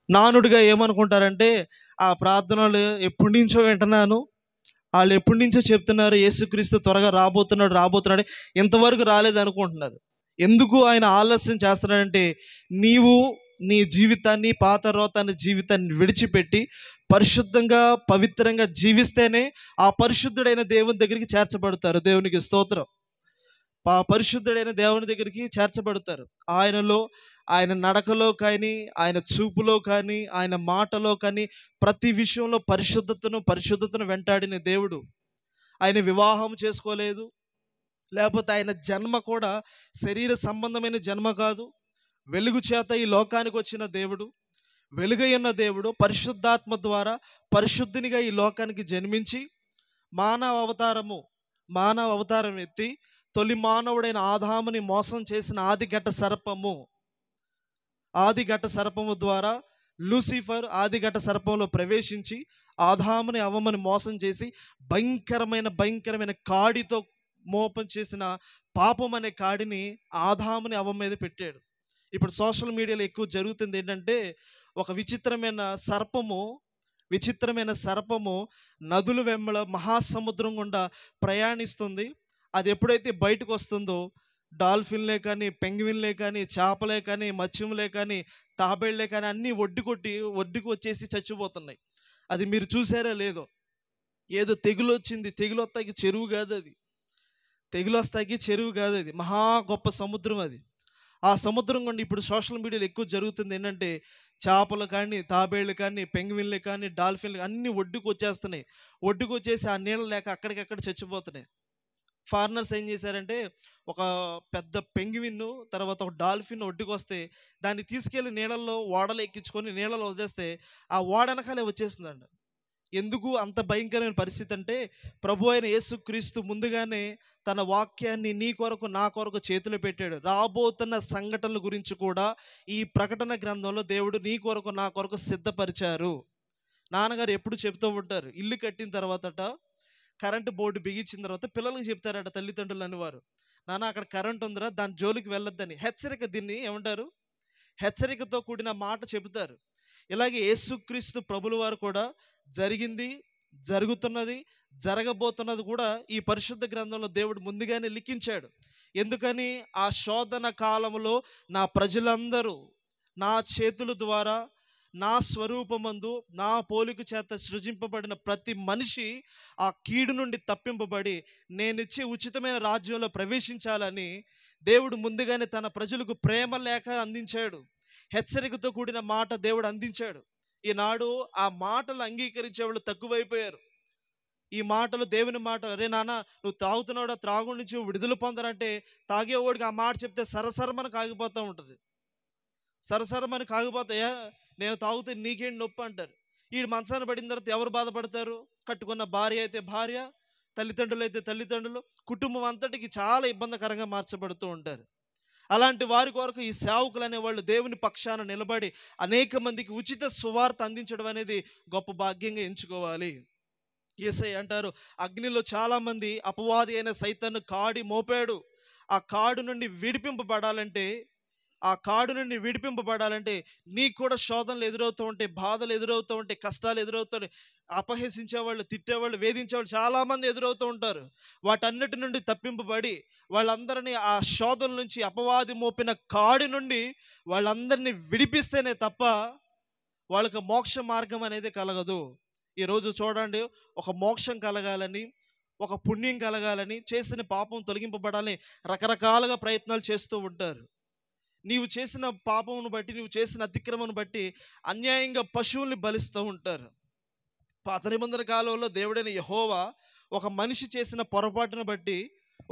నానుడిగా ఏమనుకుంటారంటే, ఆ ప్రార్థనలు ఎప్పటి నుంచో వింటున్నాను, వాళ్ళు ఎప్పటి నుంచో చెప్తున్నారు యేసుక్రీస్తు త్వరగా రాబోతున్నాడు రాబోతున్నాడు, ఇంతవరకు రాలేదు అనుకుంటున్నారు. ఎందుకు ఆయన ఆలస్యం చేస్తున్నాడంటే, నీవు నీ జీవితాన్ని, పాత రోతాన్ని జీవితాన్ని విడిచిపెట్టి పరిశుద్ధంగా పవిత్రంగా జీవిస్తేనే ఆ పరిశుద్ధుడైన దేవుని దగ్గరికి చేర్చబడతారు. దేవునికి స్తోత్రం. పరిశుద్ధుడైన దేవుని దగ్గరికి చేర్చబడతారు. ఆయనలో, ఆయన నడకలో కానీ, ఆయన చూపులో కానీ, ఆయన మాటలో కానీ, ప్రతి విషయంలో పరిశుద్ధతను వెంటాడిన దేవుడు. ఆయన వివాహం చేసుకోలేదు, లేకపోతే ఆయన జన్మ కూడా శరీర సంబంధమైన జన్మ కాదు. వెలుగు చేత ఈ లోకానికి వచ్చిన దేవుడు, వెలుగై ఉన్న దేవుడు పరిశుద్ధాత్మ ద్వారా పరిశుద్ధినిగా ఈ లోకానికి జన్మించి మానవ అవతారం ఎత్తి తొలి మానవుడైన ఆదాముని మోసం చేసిన ఆదిఘట్ట సర్పము ద్వారా లూసిఫర్ ఆదిఘట్ట సర్పంలో ప్రవేశించి ఆదాముని అవ్వమని మోసం చేసి భయంకరమైన కాడితో మోపం చేసిన పాపం అనే కాడిని ఆదాముని అవ్వ మీద పెట్టాడు. ఇప్పుడు సోషల్ మీడియాలో ఎక్కువ జరుగుతుంది ఏంటంటే, ఒక విచిత్రమైన సర్పము నదుల వెంబడ మహాసముద్రం గుండా ప్రయాణిస్తుంది. అది ఎప్పుడైతే బయటకు వస్తుందో డాల్ఫిన్లే కానీ, పెంగ్విన్లే కానీ, చేపలే కానీ, మత్స్యములే కానీ, తాబేళ్లే కానీ అన్నీ ఒడ్డుకు వచ్చేసి చచ్చిపోతున్నాయి. అది మీరు చూసారా లేదో? ఏదో తెగులు వచ్చింది, తెగులు వస్తాకి చెరువు కాదు అది, మహా గొప్ప సముద్రం అది. ఆ సముద్రం గుండా ఇప్పుడు సోషల్ మీడియాలో ఎక్కువ జరుగుతుంది ఏంటంటే, చేపలు కానీ, తాబేళ్ళు కానీ, పెంగ్విన్లు కానీ, డాల్ఫిన్లు అన్నీ ఒడ్డుకు వచ్చేసి ఆ నీళ్ళు లేక అక్కడికక్కడ చచ్చిపోతున్నాయి. ఫారినర్స్ ఏం చేశారంటే, ఒక పెద్ద పెంగ్విన్ తర్వాత ఒక డాల్ఫిన్ ఒడ్డుకు వస్తే దాన్ని తీసుకెళ్లి నీళ్ళల్లో ఓడలు ఎక్కించుకొని నీళ్ళలో వదిలేస్తే ఆ ఓడ వెనకాలే వచ్చేస్తుందండి. ఎందుకు అంత భయంకరమైన పరిస్థితి అంటే, ప్రభు అయిన యేసుక్రీస్తు ముందుగానే తన వాక్యాన్ని నీ కొరకు నా కొరకు చేతిలో పెట్టాడు. రాబోతున్న సంఘటనల గురించి కూడా ఈ ప్రకటన గ్రంథంలో దేవుడు నీ కొరకు నా కొరకు సిద్ధపరిచారు. నాన్నగారు ఎప్పుడు చెప్తూ ఉంటారు, ఇల్లు కట్టిన తర్వాతట కరెంటు బోర్డు బిగించిన తర్వాత పిల్లలకు చెప్తారట తల్లిదండ్రులు అనేవారు, నాన్న అక్కడ కరెంట్ ఉందిరా, దాని జోలికి వెళ్ళొద్దని. దీన్ని ఏమంటారు? హెచ్చరికతో కూడిన మాట చెబుతారు. ఇలాగే యేసుక్రీస్తు ప్రభుల వారు కూడా జరిగింది, జరుగుతున్నది, జరగబోతున్నది కూడా ఈ పరిశుద్ధ గ్రంథంలో దేవుడు ముందుగానే లిఖించాడు. ఎందుకని? ఆ శోధన కాలంలో నా ప్రజలందరూ నా చేతుల ద్వారా, నా స్వరూపమందు, నా పోలిక చేత సృజింపబడిన ప్రతి మనిషి ఆ కీడు నుండి తప్పింపబడి నేనిచ్చే ఉచితమైన రాజ్యంలో ప్రవేశించాలని దేవుడు ముందుగానే తన ప్రజలకు ప్రేమ లేఖ అందించాడు. హెచ్చరికతో కూడిన మాట దేవుడు అందించాడు. ఈనాడు ఆ మాటలు అంగీకరించే వాళ్ళు తక్కువైపోయారు. ఈ మాటలు, దేవుని మాటలు, అరే నాన్న నువ్వు తాగుతున్నాడా, త్రాగు నుంచి విడుదల పొందరంటే తాగేవాడికి ఆ మాట చెప్తే సరసరమని కాగిపోతూ ఉంటుంది. సరసరమని కాగిపోతాయా, నేను తాగితే నీకేంటి నొప్పి అంటారు. ఈ మంచాన్ని పడిన తర్వాత ఎవరు బాధపడతారు? కట్టుకున్న భార్య అయితే భార్య, తల్లిదండ్రులు అయితే తల్లిదండ్రులు, కుటుంబం అంతటికి చాలా ఇబ్బందికరంగా మార్చబడుతూ ఉంటారు. అలాంటి వారి కొరకు ఈ సేవకులు అనేవాళ్ళు దేవుని పక్షాన నిలబడి అనేక మందికి ఉచిత సువార్త అందించడం అనేది గొప్ప భాగ్యంగా ఎంచుకోవాలి. యేసయ్య అంటారు, అగ్నిలో చాలామంది అపవాది అయిన సైతాను కాడి మోపాడు. ఆ కాడు నుండి విడిపింపబడాలంటే నీకు కూడా శోధనలు ఎదురవుతూ ఉంటాయి, బాధలు ఎదురవుతూ ఉంటాయి, కష్టాలు ఎదురవుతాయి, అపహసించేవాళ్ళు, తిట్టేవాళ్ళు, వేధించేవాళ్ళు చాలామంది ఎదురవుతూ ఉంటారు. వాటన్నిటి నుండి తప్పింపబడి వాళ్ళందరినీ ఆ శోధన నుంచి, అపవాది మోపిన కాడి నుండి వాళ్ళందరినీ విడిపిస్తేనే తప్ప వాళ్ళకి మోక్ష మార్గం అనేది కలగదు. ఈరోజు చూడండి, ఒక మోక్షం కలగాలని, ఒక పుణ్యం కలగాలని, చేసిన పాపం తొలగింపబడాలని రకరకాలుగా ప్రయత్నాలు చేస్తూ ఉంటారు. నీవు చేసిన పాపమును బట్టి, నీవు చేసిన అతిక్రమను బట్టి అన్యాయంగా పశువుల్ని బలిస్తూ ఉంటారు. పాత నిబంధన కాలంలో దేవుడైన యెహోవా ఒక మనిషి చేసిన పొరపాటును బట్టి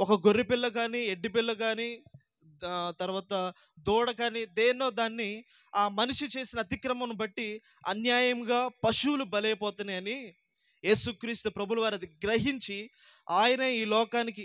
ఒక గొర్రెపిల్ల కానీ, ఎడ్డిపిల్ల కానీ, తర్వాత దూడ కానీ, దేన్నో దాన్ని ఆ మనిషి చేసిన అతిక్రమను బట్టి అన్యాయంగా పశువులు బలైపోతున్నాయని యేసుక్రీస్తు ప్రభుల వారు అది గ్రహించి ఆయన ఈ లోకానికి